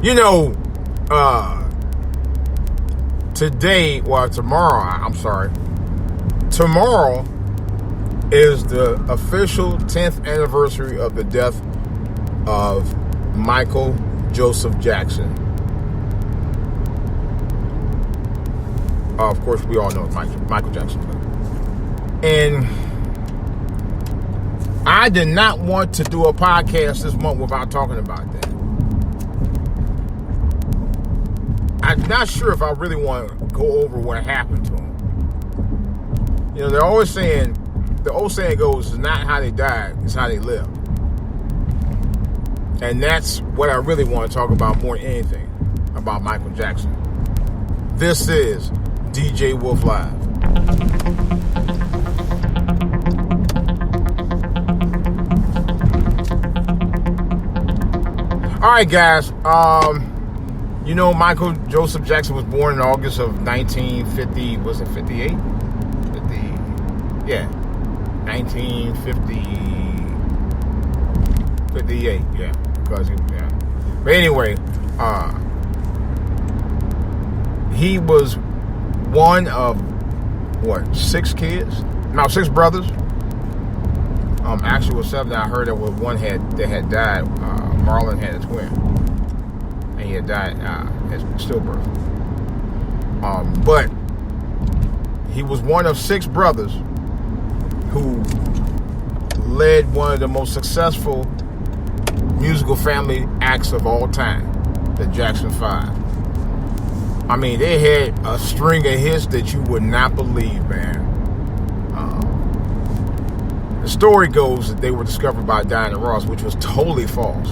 You know, tomorrow is the official 10th anniversary of the death of Michael Joseph Jackson. Of course, we all know Michael Jackson. And I did not want to do a podcast this month without talking about that. I'm not sure if I really want to go over what happened to him. You know, they're always saying, the old saying goes, it's not how they died, it's how they lived. And that's what I really want to talk about more than anything, about Michael Jackson. This is DJWOLF Live. All right, guys. You know, Michael Joseph Jackson was born in August of 1950. Was it 58? 50? Yeah, 1958. Yeah, because But anyway, he was one of six kids? No, six brothers. Actually, it was seven. I heard that one had died. Marlon had a twin, and he had died at stillbirth. But he was one of six brothers who led one of the most successful musical family acts of all time, the Jackson 5. I mean, they had a string of hits that you would not believe, man. The story goes that they were discovered by Diana Ross, which was totally false.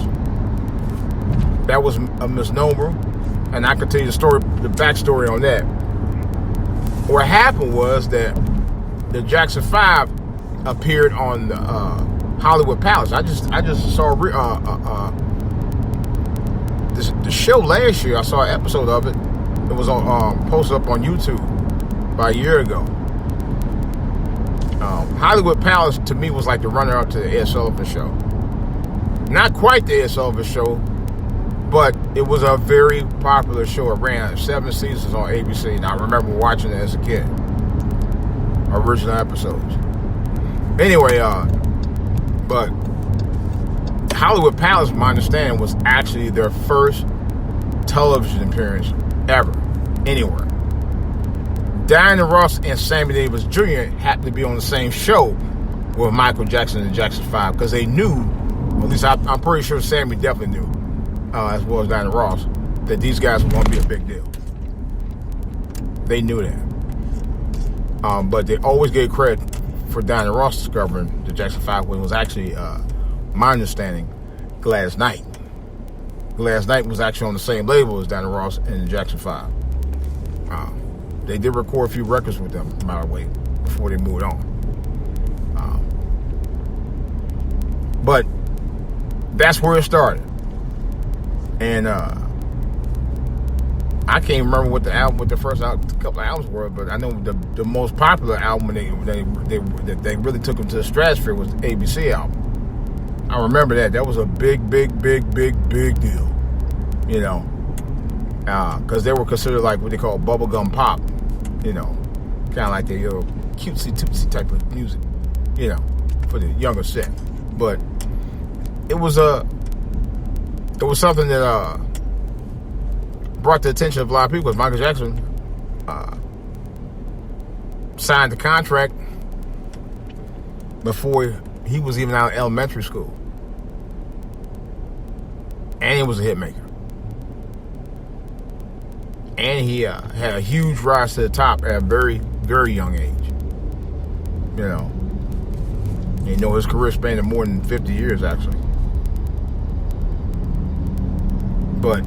That was a misnomer, and I can tell you the backstory on that. What happened was that the Jackson 5 appeared on the Hollywood Palace. I just saw the show last year. I saw an episode of it. It was on posted up on YouTube about a year ago. Hollywood Palace to me was like the runner-up to the Ed Sullivan Show. Not quite the Ed Sullivan Show, but it was a very popular show. It ran 7 seasons on ABC, and I remember watching it as a kid. Original episodes. Anyway, but Hollywood Palace, my understanding, was actually their first television appearance ever, anywhere. Diana Ross and Sammy Davis Jr. happened to be on the same show with Michael Jackson and the Jackson 5 because they knew, at least I'm pretty sure Sammy definitely knew, as well as Diana Ross, that these guys were going to be a big deal. They knew that. But they always gave credit for Diana Ross discovering the Jackson 5 when it was actually, my understanding, Gladys Knight. Gladys Knight was actually on the same label as Diana Ross and the Jackson 5. They did record a few records with them, by the way, before they moved on. But that's where it started. And I can't remember what the first couple of albums were, but I know the most popular album that they really took them to the stratosphere was the ABC album. I remember that. That was a big deal, you know, because they were considered like what they call bubblegum pop, you know, kind of like the cutesy type of music, you know, for the younger set. But it was something that brought the attention of a lot of people because Michael Jackson signed the contract before he was even out of elementary school. And he was a hit maker. And he had a huge rise to the top at a very, very young age. You know. And you know, his career spanned more than 50 years, actually. But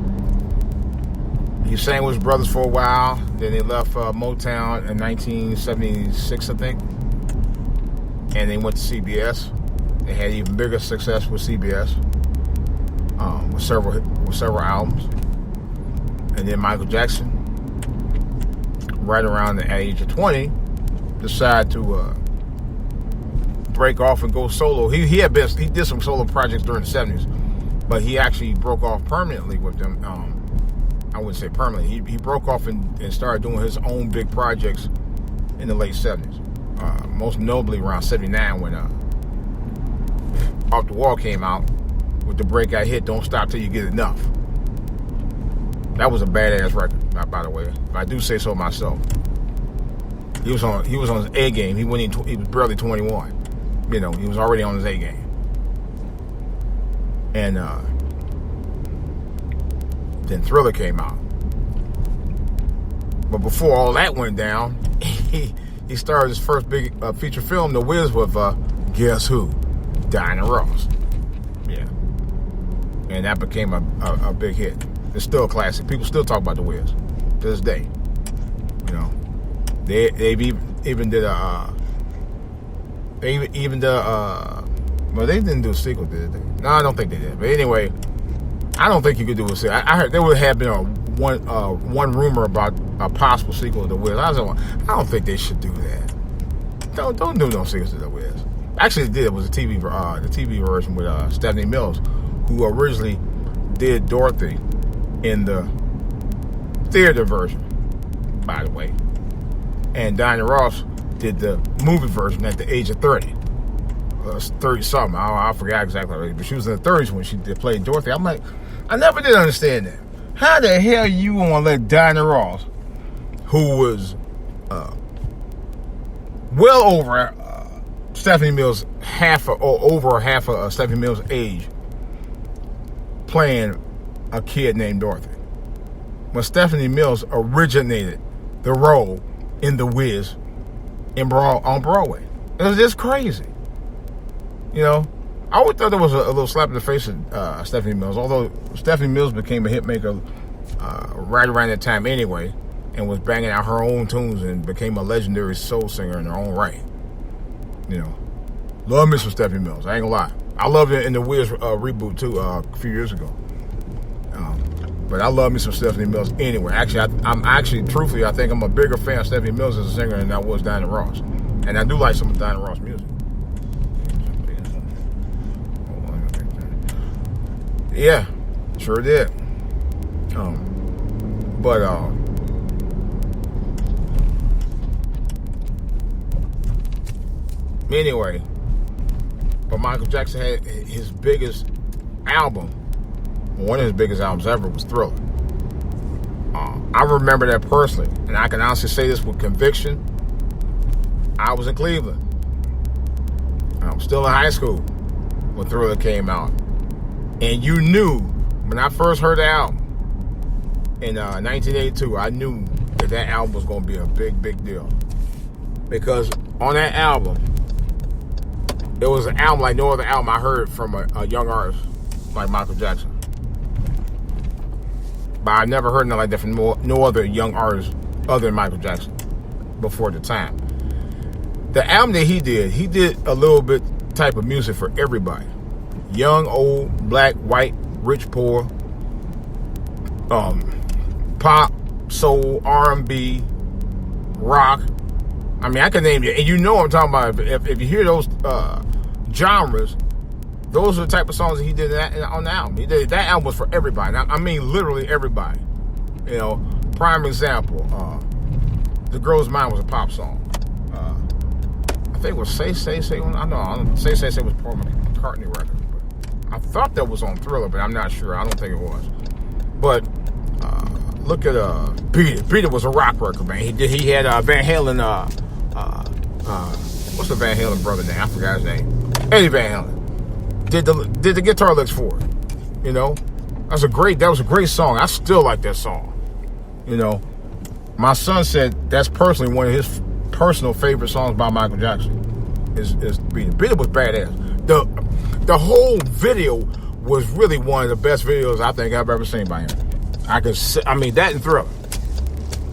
he sang with his brothers for a while. Then they left Motown in 1976, I think. And they went to CBS. They had even bigger success with CBS. With several albums. And then Michael Jackson, right around the age of 20, decided to break off and go solo. He did some solo projects during the 70s. but he actually broke off permanently with them. I wouldn't say permanently. He broke off and started doing his own big projects in the late 70s. Most notably around 79 when Off the Wall came out with the breakout hit Don't Stop Till You Get Enough. That was a badass record, by the way. If I do say so myself. He was on his A game. He was barely 21. You know, he was already on his A game. And then Thriller came out. But before all that went down, he started his first big feature film, The Wiz, with guess who? Diana Ross. Yeah. And that became a big hit. It's still a classic. People still talk about The Wiz to this day. You know, they've even did a well, they didn't do a sequel, did they? No, I don't think they did. But anyway, I don't think you could do a sequel. I heard there would have been one rumor about a possible sequel to The Wiz. I don't think they should do that. Don't do no sequels to The Wiz. Actually, they did. It was the TV version with Stephanie Mills, who originally did Dorothy in the theater version, by the way. And Diana Ross did the movie version at the age of 30. 30-something. I forgot exactly. But she was in the 30s when she played Dorothy. I'm like, I never did understand that. How the hell you want to let Diana Ross, who was well over Stephanie Mills, over half of Stephanie Mills' age, playing a kid named Dorothy, when Stephanie Mills originated the role in The Wiz on Broadway? It was just crazy. You know, I always thought there was a little slap in the face of Stephanie Mills, although Stephanie Mills became a hit maker right around that time anyway, and was banging out her own tunes and became a legendary soul singer in her own right. You know, love me some Stephanie Mills. I ain't gonna lie. I loved it in the Wiz reboot too a few years ago. But I love me some Stephanie Mills anyway. Actually, truthfully, I think I'm a bigger fan of Stephanie Mills as a singer than I was Diana Ross. And I do like some of Diana Ross music. Yeah, sure did. Anyway, but Michael Jackson had his biggest album, one of his biggest albums ever, was Thriller. I remember that personally, and I can honestly say this with conviction. I was in Cleveland. I was still in high school when Thriller came out. And you knew, when I first heard the album in 1982, I knew that album was going to be a big, big deal. Because on that album, it was an album like no other album I heard from a young artist like Michael Jackson. But I never heard nothing like that from no other young artist other than Michael Jackson before the time. The album that he did a little bit type of music for everybody. Young, old, black, white, rich, poor, pop, soul, R&B, rock. I mean, I can name you, and you know what I'm talking about. If you hear those genres, those are the type of songs that he did on the album. That album was for everybody. I mean, literally everybody. You know, prime example, The Girl's Mind was a pop song. I think it was Say. I know Say was Paul McCartney record. I thought that was on Thriller, but I'm not sure. I don't think it was. But look at Beat It. Beat It was a rock record, man. He had Van Halen. What's the Van Halen brother name? I forgot his name. Eddie Van Halen did the guitar licks for it. You know, that was a great song. I still like that song. You know, my son said that's personally one of his personal favorite songs by Michael Jackson. Is Beat It. Beat It was badass. The whole video was really one of the best videos I think I've ever seen by him. I mean, that and Thriller.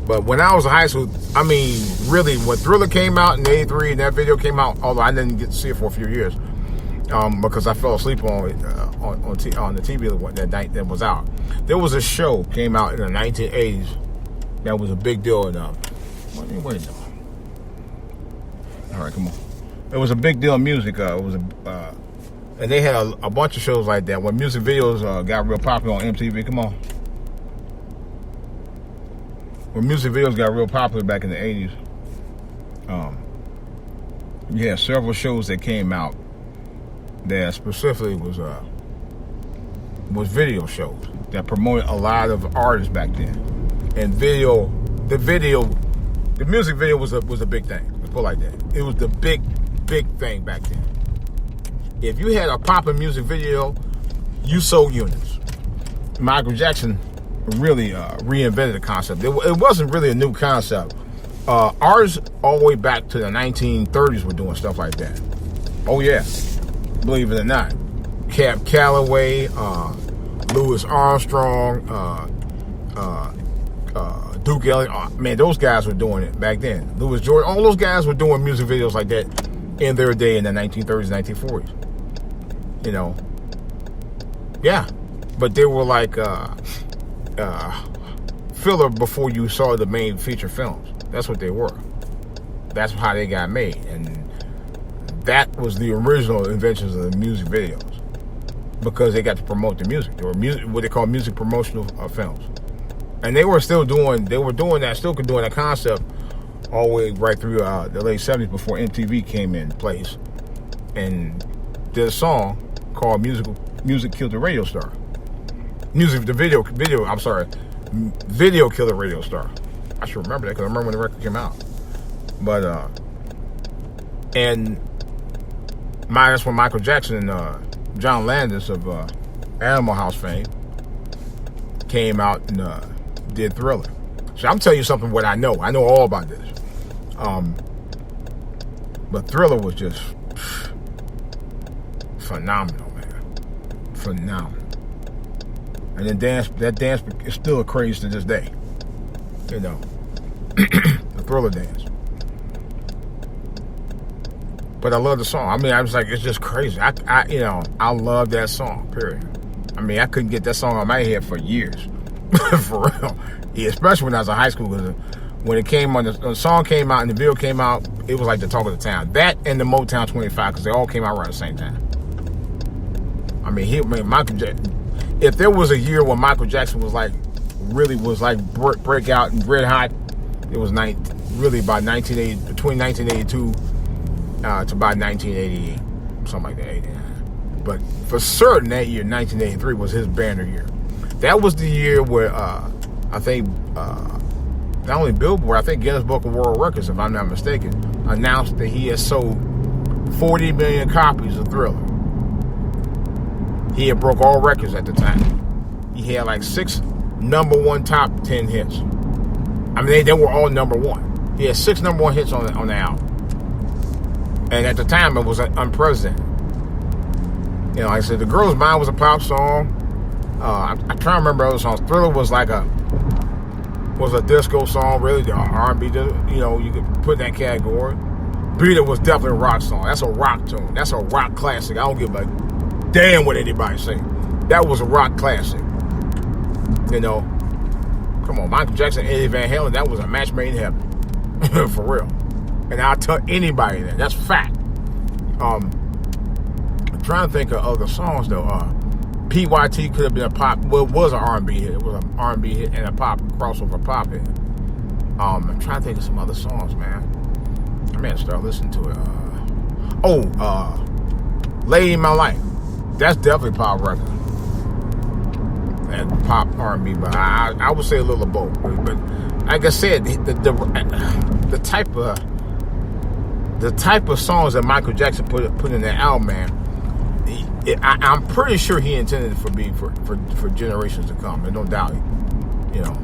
But when I was in high school, I mean, really, when Thriller came out in '83 and that video came out, although I didn't get to see it for a few years, because I fell asleep on the TV that night that was out. There was a show came out in the 1980s that was a big deal. Wait. All right, come on. It was a big deal in music. It was And they had a bunch of shows like that when music videos got real popular on MTV. Come on. When music videos got real popular back in the 80s, you had several shows that came out that specifically was video shows that promoted a lot of artists back then. And the music video was a big thing. Let's put it like that. It was the big thing back then. If you had a popping music video, you sold units. Michael Jackson really reinvented the concept. It wasn't really a new concept. Artists all the way back to the 1930s were doing stuff like that. Oh yeah, believe it or not. Cab Calloway, Louis Armstrong, Duke Ellington. Man, those guys were doing it back then. Louis Jordan, all those guys were doing music videos like that in their day in the 1930s, 1940s. You know, yeah, but they were like filler before you saw the main feature films. That's what they were. That's how they got made, and that was the original inventions of the music videos because they got to promote the music. They were what they call music promotional films, and they were doing that concept all the way right through the late 70s before MTV came in place and did a song called Music Killed the Radio Star. Video Killed the Radio Star. I should remember that because I remember when the record came out. But and that's when Michael Jackson and John Landis of Animal House fame came out and did Thriller. So I'm telling you something what I know. I know all about this. But Thriller was just phenomenal, man. Phenomenal. And that dance is still a craze to this day. You know, the Thriller dance. But I love the song. I mean, I was like, it's just crazy. I love that song, period. I mean, I couldn't get that song on my head for years. For real. Yeah, especially when I was in high school. When the song came out and the video came out, it was like the talk of the town. That and the Motown 25, because they all came out around the same time. I mean, Michael Jackson. If there was a year when Michael Jackson was like breakout and red hot, it was really about between 1982 to about 1988, something like that, 89. But for certain, that year, 1983, was his banner year. That was the year where I think not only Billboard, I think Guinness Book of World Records, if I'm not mistaken, announced that he had sold 40 million copies of Thriller. He had broke all records at the time. He had like 6 number 1 top 10 hits. I mean, they were all number 1. He had 6 number 1 hits on the album. And at the time, it was unprecedented. You know, like I said, The Girl's Mind was a pop song. I'm trying to remember other songs. Thriller was like a disco song, really. The R&B, you could put in that category. Beat It was definitely a rock song. That's a rock tune. That's a rock classic. I don't give a damn what anybody say. That was a rock classic. You know, come on, Michael Jackson, Eddie Van Halen, that was a match made in heaven. For real. And I'll tell anybody that. That's fact. I'm trying to think of other songs, though. PYT could have been a pop. Well, it was an R&B hit. It was an R&B hit and a pop crossover pop hit. I'm trying to think of some other songs, man. I may have to start listening to it. Lady in My Life. That's definitely a pop record. And pop R&B, but I would say a little of both. But like I said, the type of songs that Michael Jackson put in that album, man, I'm pretty sure he intended it for generations to come, and no doubt, you know,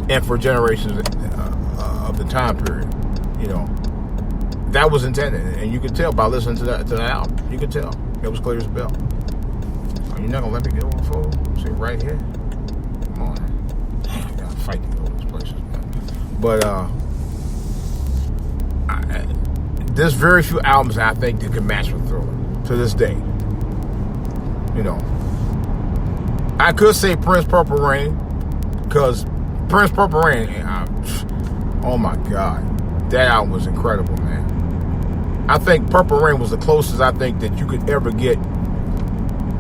and for generations of the time period, you know, that was intended, and you could tell by listening to that album. You could tell it was clear as a bell. You're not gonna let me get on the phone? See right here. Come on, damn, I gotta fight to go to these places, man. But there's very few albums I think that can match with Thriller to this day. You know, I could say Prince Purple Rain, because Prince Purple Rain, oh my God, that album was incredible, man. I think Purple Rain was the closest I think that you could ever get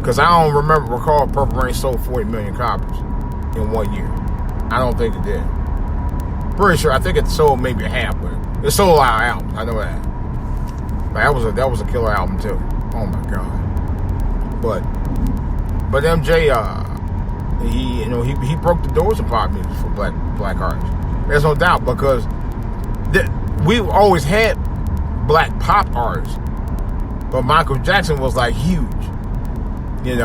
Because I don't recall Purple Rain sold 40 million copies in 1 year. I don't think it did. Pretty sure. I think it sold maybe half, but it sold a lot of albums. I know that. That was a killer album too. Oh my god. But MJ, he broke the doors of pop music for black artists. There's no doubt, because we've always had black pop artists, but Michael Jackson was like huge, and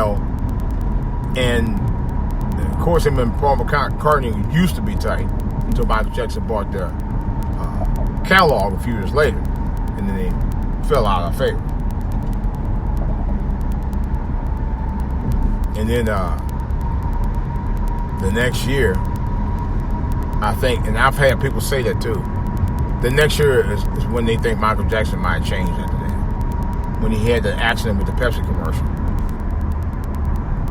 of course him and Paul McCartney used to be tight until Michael Jackson bought their catalog a few years later, and then they fell out of favor. And then the next year, I think, and I've had people say that too, the next year is when they think Michael Jackson might change after that. When he had the accident with the Pepsi commercial.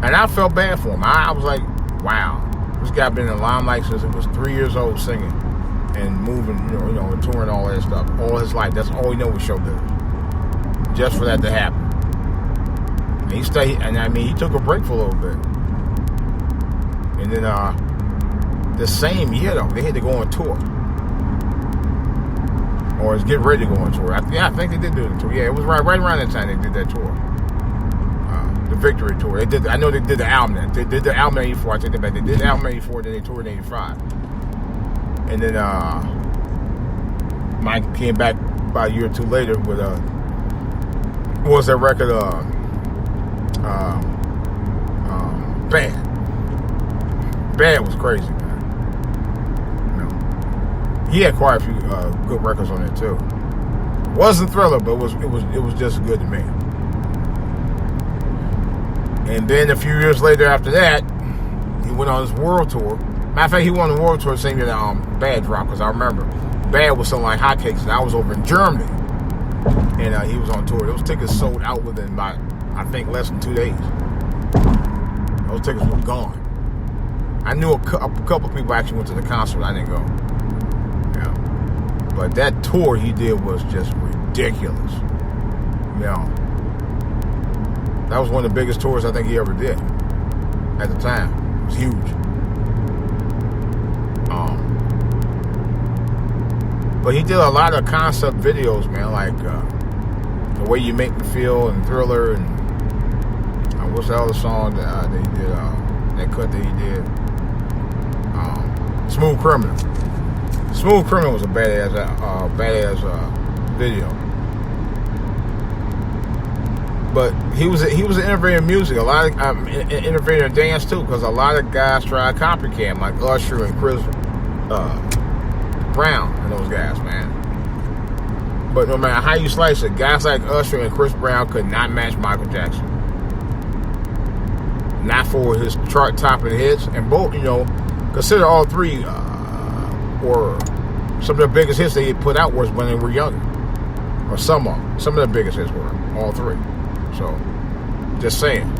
And I felt bad for him. I was like, wow, this guy been in the limelight since he was 3 years old, singing and moving, and touring, all that stuff, all his life. That's all he knew was show business. Just for that to happen. And he stayed, and he took a break for a little bit. And then the same year, though, they had to go on tour. Or was getting ready to go on tour. I think they did do the tour. Yeah, it was right around that time they did that tour. The Victory Tour. I know they did the album. They did the album in 84. I take that back. They did the album in 84, then they toured in 85. And then Mike came back about a year or two later with what was that record? Bad. Bad was crazy, man. He had quite a few good records on it too. Wasn't Thriller, but it was just good to me. And then a few years later after that, he went on his world tour. Matter of fact, he won the world tour the same year that Bad dropped, because I remember Bad was selling like hotcakes, and I was over in Germany, and he was on tour. Those tickets sold out within about, I think, less than 2 days. Those tickets were gone. I knew a couple people actually went to the concert. I didn't go. Yeah. But that tour he did was just ridiculous. That was one of the biggest tours I think he ever did at the time. It was huge. But he did a lot of concept videos, man, like The Way You Make Me Feel and Thriller, and what's the other song that he did, that cut that he did? Smooth Criminal. Smooth Criminal was a badass video. But he was an innovator in music. A lot of innovator in dance too, because a lot of guys tried copycat, like Usher and Chris Brown and those guys, man. But no matter how you slice it, guys like Usher and Chris Brown could not match Michael Jackson. Not for his chart-topping hits, and both, consider all three were some of the biggest hits they put out was when they were younger, or some of the biggest hits were all three. So, just saying,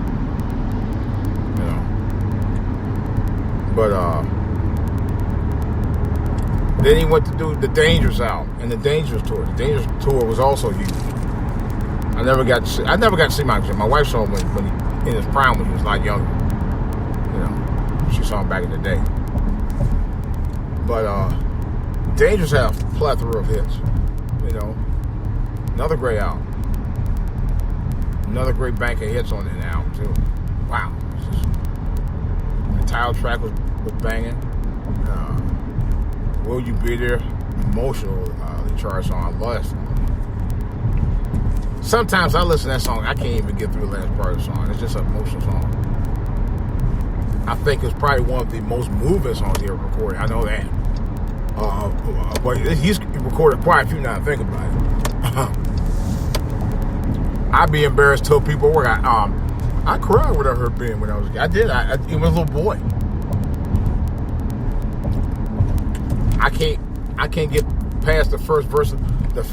But then he went to do the Dangerous album and the Dangerous tour. The Dangerous tour was also huge. I never got to see Michael Jackson. My wife saw him when he, in his prime, when he was a lot younger. She saw him back in the day. But Dangerous had a plethora of hits. Another great album. Another great bank of hits on that album too. Wow. The title track was banging. Will You Be There? Emotional charged song. I love that song. Sometimes I listen to that song, I can't even get through the last part of the song. It's just an emotional song. I think it's probably one of the most moving songs he ever recorded. I know that. But he's recorded quite a few now I think about it. I'd be embarrassed to tell people where I cried when I heard Ben when I was a kid. I did. I was a little boy. I can't get past the first verse of the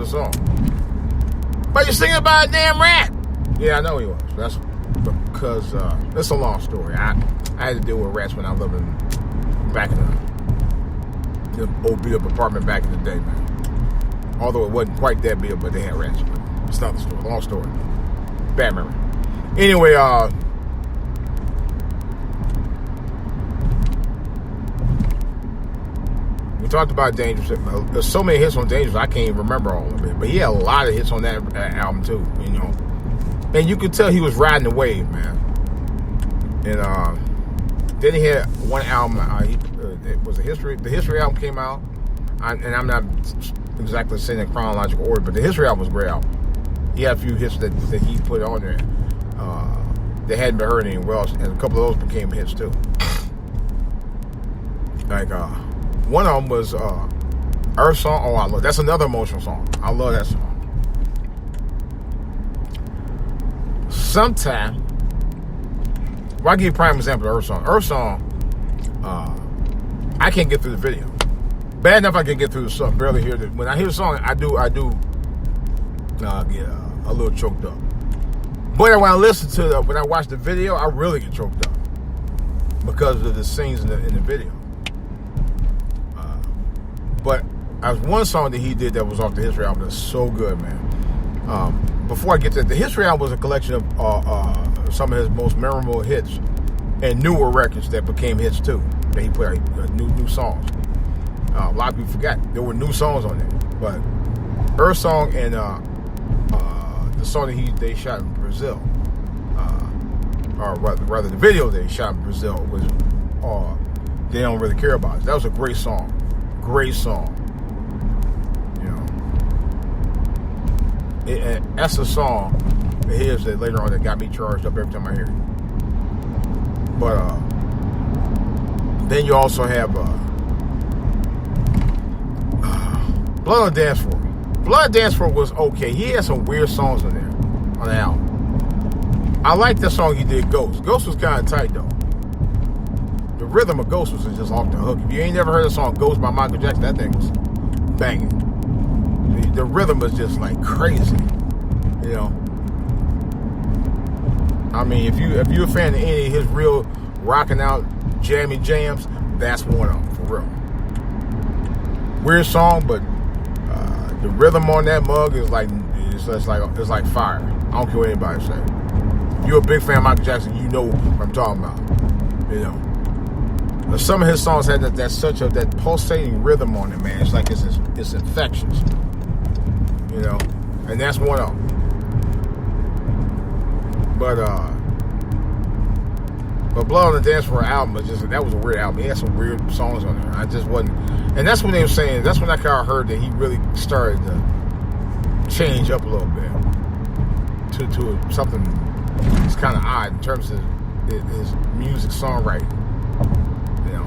song. But you're singing about a damn rat. Yeah, I know he was. That's because it's a long story. I had to deal with rats when I lived back in the old beat up apartment back in the day, man. Although it wasn't quite that beat up, but they had rats. It's not the story. Long story. Bad memory. Anyway, we talked about Dangerous. There's so many hits on Dangerous, I can't even remember all of it. But he had a lot of hits on that album too, you know. And you could tell he was riding the wave, man. And then he had one album. It was a history. The History album came out, and I'm not exactly saying in chronological order, but the History album was a great album. He had a few hits that he put on there. They hadn't been heard anywhere else, and a couple of those became hits too. Like one of them was Earth Song. Oh, I love that's another emotional song. I love that song. Sometime, well, I'll give you a prime example of Earth Song. Earth Song, I can't get through the video. Bad enough I can get through the song, barely hear it. When I hear the song, I do get a little choked up. But when I listen to when I watch the video, I really get choked up because of the scenes in the video. But there's one song that he did that was off the History album that's so good, man. Before I get to the History album was a collection of some of his most memorable hits and newer records that became hits too. That he put out new songs. A lot of people forgot there were new songs on there, but Earth Song and the song that they shot in Brazil, or rather the video they shot in Brazil was They Don't Really Care About Us. That was a great song. Great song. You know, that's a song of his that later on that got me charged up every time I hear it. But then you also have Blood on the Dance Floor. Blood on the Dance Floor was okay. He had some weird songs on there on the album. I like the song he did, Ghost. Ghost was kind of tight though. The rhythm of Ghost was just off the hook. If you ain't never heard the song Ghost by Michael Jackson, that thing was banging. The rhythm was just like crazy, you know. I mean, if you're a fan of any of his real rocking out jammy jams, that's one of them for real. Weird song, but the rhythm on that mug is like it's like fire. I don't care what anybody say. If you're a big fan of Michael Jackson, you know what I'm talking about. You know. But some of his songs had that pulsating rhythm on it, man. It's like it's infectious. You know, and that's one of them. But Blood on the Dance Floor album that was a weird album. He had some weird songs on there. I just wasn't, and that's when they were saying. That's when I kind of heard that he really started to change up a little bit to something that's kind of odd in terms of his music songwriting. You know,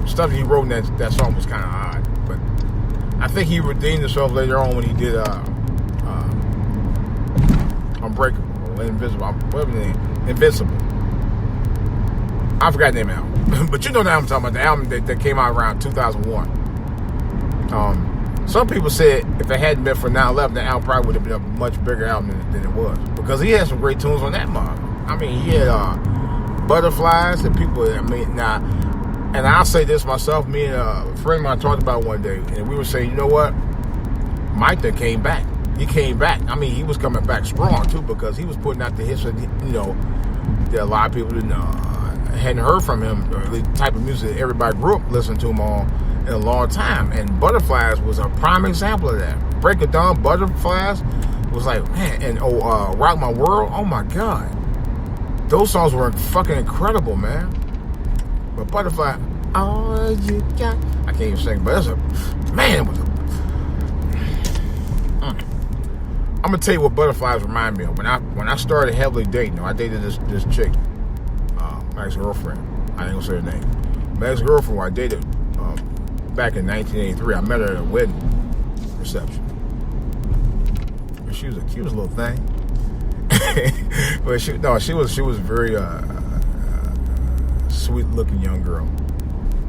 stuff he wrote in that song was kind of odd, but I think he redeemed himself later on when he did Unbreakable, Invisible, whatever the name, Invincible. I forgot the name of the album, but you know the album I'm talking about, the album that came out around 2001. Some people said if it hadn't been for 9/11, the album probably would have been a much bigger album than it was, because he had some great tunes on that mug. I mean, he had Butterflies that people, now, and I'll say this myself, me and a friend of mine talked about one day, and we were saying, you know what, Mike that came back. He came back. I mean, he was coming back strong too, because he was putting out the hits that, you know, that a lot of people hadn't heard from him, or the type of music that everybody grew up listening to him on in a long time. And Butterflies was a prime example of that. Break It Down, Butterflies was like, man, and Rock My World, oh my God. Those songs were fucking incredible, man. But Butterfly, all you got, I can't even sing, but it was a I'm gonna tell you what Butterflies remind me of. When I started heavily dating, I dated this chick, my ex-girlfriend. I ain't gonna say her name. My ex-girlfriend, who I dated back in 1983. I met her at a wedding reception. She was a cute little thing, but she was very sweet-looking young girl.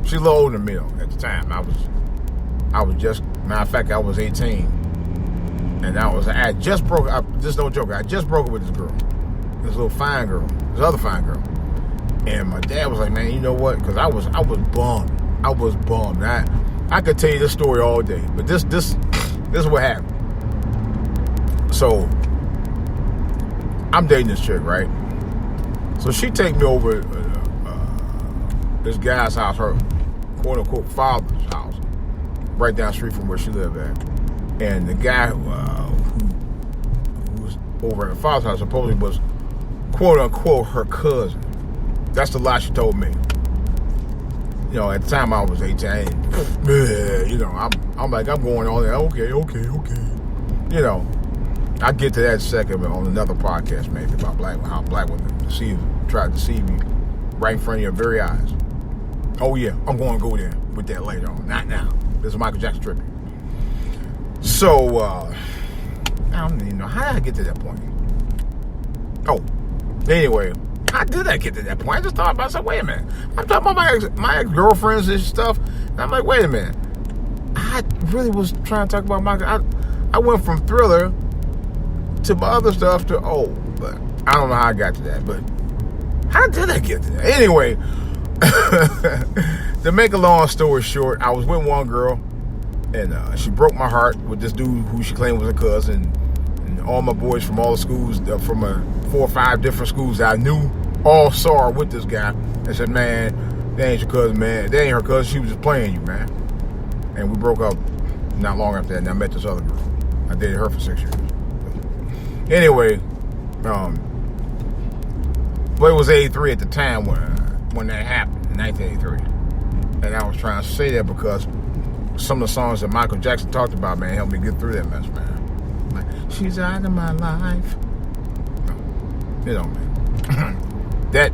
She's a little older than me though. At the time, I was just, matter of fact, I was 18. And I just broke up, just no joke, I just broke up with this girl. This little fine girl, this other fine girl. And my dad was like, man, you know what? Because I was bummed. I was bummed. I could tell you this story all day, but this is what happened. So I'm dating this chick, right? So she take me over this guy's house, her quote-unquote father's house, right down the street from where she lived at. And the guy who was over at her father's house supposedly was quote-unquote her cousin. That's the lie she told me. You know, at the time I was 18. You know, I'm like, I'm going on there. Okay. You know, I'll get to that in a second on another podcast, maybe, about how black women try to deceive you right in front of your very eyes. Oh, yeah, I'm going to go there with that later on. Not now. This is Michael Jackson tribute. So, I don't even know. How did I get to that point? Oh, anyway, how did I get to that point? I just thought about it. I said, wait a minute. I'm talking about my ex-girlfriends and stuff. And I'm like, wait a minute. I really was trying to talk about Michael. I went from Thriller to my other stuff to but I don't know how I got to that. But how did I get to that? Anyway, to make a long story short, I was with one girl, and she broke my heart with this dude who she claimed was a cousin. And all my boys from all the schools, from 4 or 5 different schools that I knew, all saw her with this guy and said, man, that ain't your cousin, man. That ain't her cousin. She was just playing you, man. And we broke up not long after that, and I met this other girl. I dated her for 6 years. Anyway, but it was 83 at the time when that happened, in 1983. And I was trying to say that because some of the songs that Michael Jackson talked about, man, helped me get through that mess, man. Like, she's out of my life. You know, man. that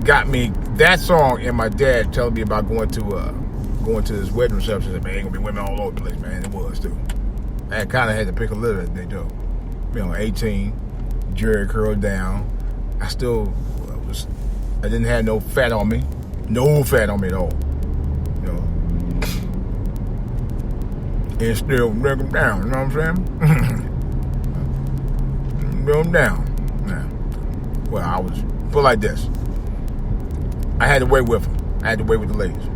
got me, that song, and my dad telling me about going to this wedding reception. Man, ain't gonna be women all over the place, man. It was too. I kind of had to pick a litter that they do. You know, 18, Jerry curled down. I didn't have no fat on me. No fat on me at all. You know. And still break them down, you know what I'm saying? Break them down. Yeah. Well, I was put like this. I had to wait with them. I had to wait with the ladies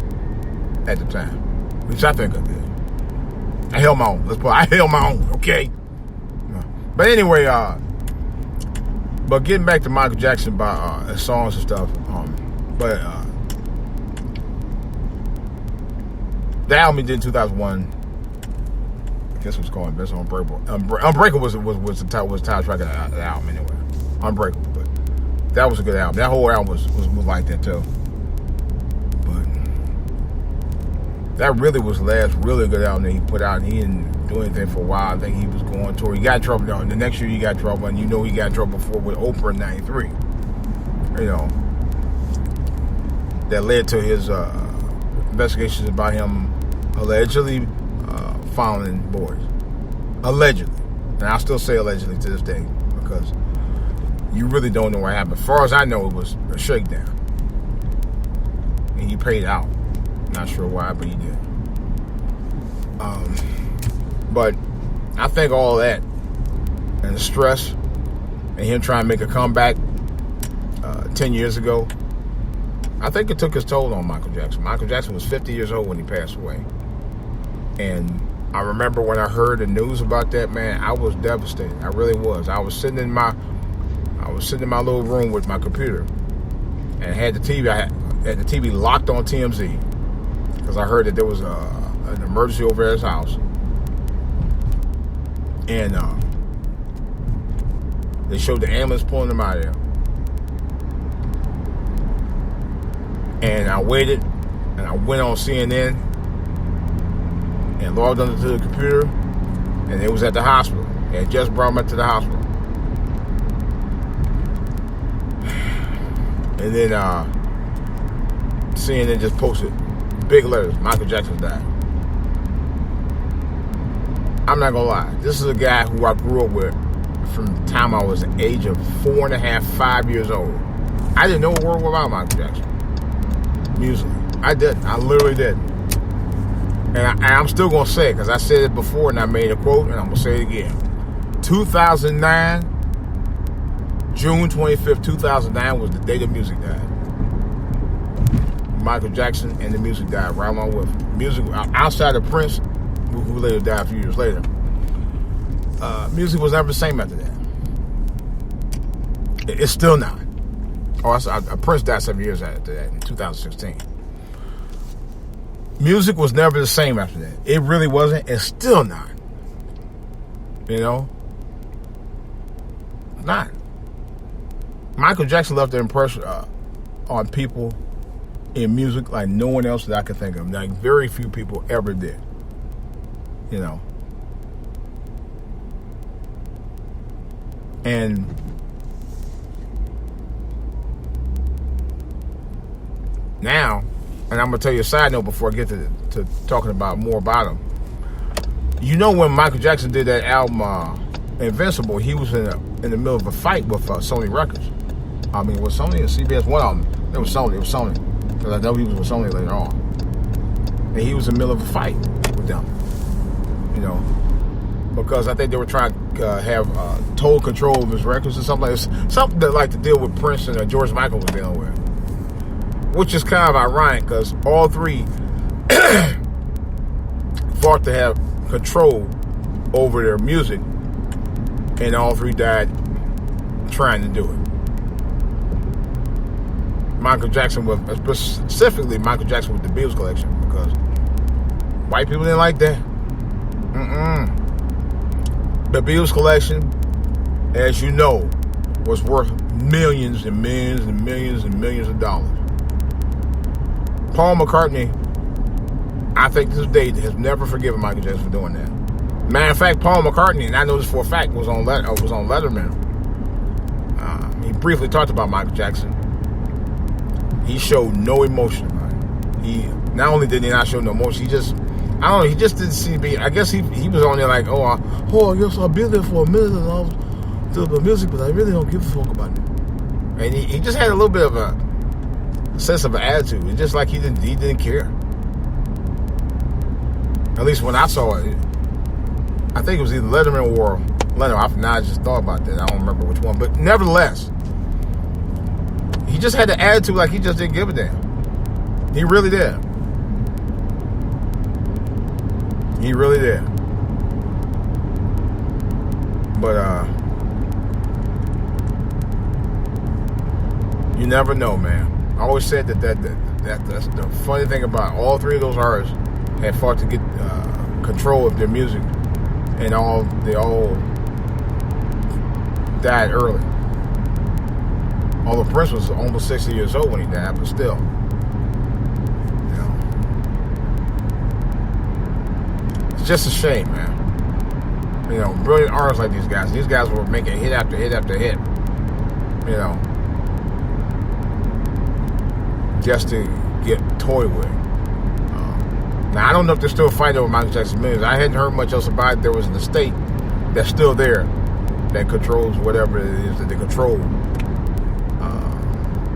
at the time. Which I think I did. I held my own. I held my own, okay? But anyway, but getting back to Michael Jackson about his songs and stuff, the album he did in 2001, I guess it was called Best Unbreakable. Unbreakable was the title track of the album anyway. Unbreakable, but that was a good album. That whole album was like that too. But that really was the last really good album that he put out, and he didn't do anything for a while. I think he was going tour. He got in trouble. The next year he got in trouble, and you know he got in trouble before with Oprah in 93. You know, that led to his investigations about him allegedly fondling boys. Allegedly. And I'll still say allegedly to this day, because you really don't know what happened. As far as I know, it was a shakedown. And he paid out. Not sure why, but he did. But I think all that and the stress and him trying to make a comeback 10 years ago, I think it took its toll on Michael Jackson. Michael Jackson was 50 years old when he passed away. And I remember when I heard the news about that, man, I was devastated. I really was. I was sitting in my little room with my computer and I had the TV locked on TMZ because I heard that there was an emergency over at his house. And they showed the ambulance pulling him out of there. And I waited, and I went on CNN and logged onto the computer, and it was at the hospital. They had just brought him up to the hospital. And then CNN just posted big letters, Michael Jackson died. I'm not gonna lie, this is a guy who I grew up with from the time I was the age of 4.5, 5 years old. I didn't know a word about Michael Jackson. Music. I didn't. I literally didn't. And I'm still going to say it because I said it before and I made a quote and I'm going to say it again. 2009, June 25th, 2009 was the day the music died. Michael Jackson and the music died right along with him. Music, outside of Prince, who later died a few years later, music was never the same after that. It's still not. Prince died 7 years after that in 2016. Music was never the same after that. It really wasn't. It's still not. You know? Not. Michael Jackson left an impression on people in music like no one else that I could think of. Like very few people ever did. You know? And now, and I'm going to tell you a side note before I get to talking about more about him. You know, when Michael Jackson did that album, Invincible, he was in the middle of a fight with Sony Records. I mean, was Sony or CBS? One of them. It was Sony. Because I know he was with Sony later on. And he was in the middle of a fight with them. You know, because I think they were trying to have total control of his records or something like this. Something that like to deal with Prince and George Michael was dealing with. Which is kind of ironic because all three fought to have control over their music, and all three died trying to do it. Michael Jackson was, specifically Michael Jackson with the Beatles collection, because white people didn't like that. The Beatles collection, as you know, was worth millions and millions and millions and millions of dollars. Paul McCartney, I think to this day, has never forgiven Michael Jackson for doing that. Matter of fact, Paul McCartney, and I know this for a fact, was on Letterman. He briefly talked about Michael Jackson. He showed no emotion about it. He not only did he not show no emotion, he just didn't seem to be. I guess he was on there like, yes, I'll be there for a minute and I'll do the music, but I really don't give a fuck about it. And he just had a little bit of a sense of an attitude. It's just like he didn't care. At least when I saw it, I think it was either Letterman or Leonard. Now I just thought about that. I don't remember which one, but nevertheless, he just had the attitude like he just didn't give a damn. He really did. He really did. But you never know, man. I always said that's the funny thing about all three of those artists had fought to get control of their music, and they all died early. Although Prince was almost 60 years old when he died, but still, you know, it's just a shame, man. You know, brilliant artists like these guys. These guys were making hit after hit after hit. You know, just to get toyed with. Now, I don't know if they're still fighting over Michael Jackson's millions. I hadn't heard much else about it. There was an estate that's still there that controls whatever it is that they control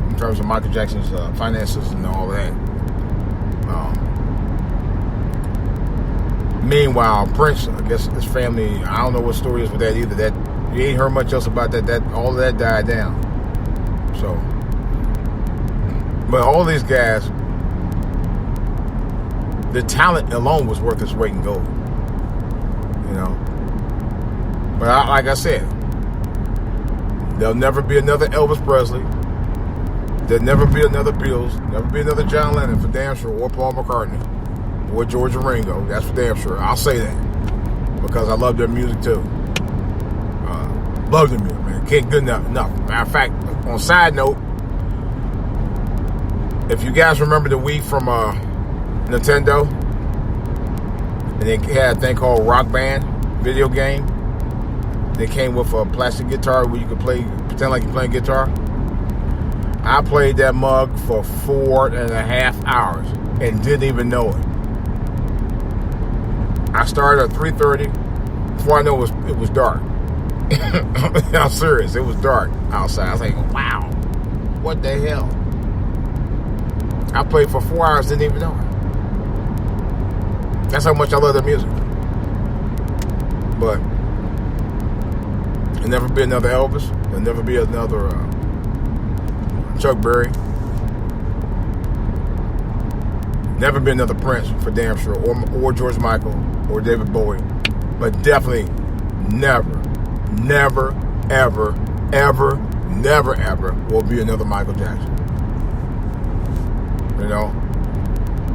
in terms of Michael Jackson's finances and all that. Meanwhile, Prince, I guess his family, I don't know what story is with that either. That you ain't heard much else about that. All of that died down. So, but all these guys, the talent alone was worth its weight in gold. You know. But like I said, there'll never be another Elvis Presley. There'll never be another Beatles. Never be another John Lennon for damn sure, or Paul McCartney, or George and Ringo. That's for damn sure. I'll say that because I love their music too. Love their music, man. Can't good enough. Matter of fact, on side note, if you guys remember the Wii from Nintendo, and they had a thing called Rock Band video game. They came with a plastic guitar where you could pretend like you're playing guitar. I played that mug for 4.5 hours and didn't even know it. I started at 3:30. Before I know it was dark. I'm serious. It was dark outside. I was like, wow, what the hell? I played for 4 hours, didn't even know it. That's how much I love their music. But there'll never be another Elvis. There'll never be another Chuck Berry. Never be another Prince for damn sure, or George Michael, or David Bowie. But definitely never, ever, never ever will be another Michael Jackson. You know,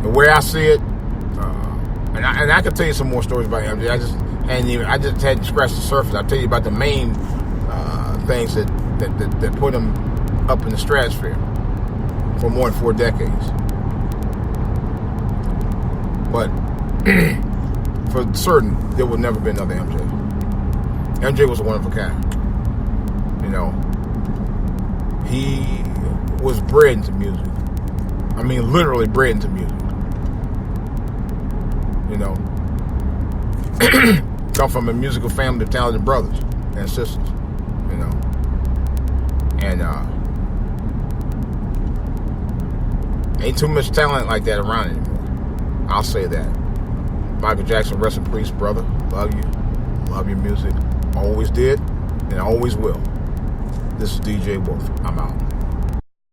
the way I see it, and I could tell you some more stories about MJ. I just hadn't scratched the surface. I'll tell you about the main things that put him up in the stratosphere for more than 4 decades. But for certain, there will never be another MJ. MJ was a one of a kind. You know, he was bred into music. I mean, literally bred into music. You know, come from a musical family of talented brothers and sisters. You know, and ain't too much talent like that around anymore. I'll say that. Michael Jackson, rest in peace, brother. Love you. Love your music. Always did, and always will. This is DJ Wolf. I'm out.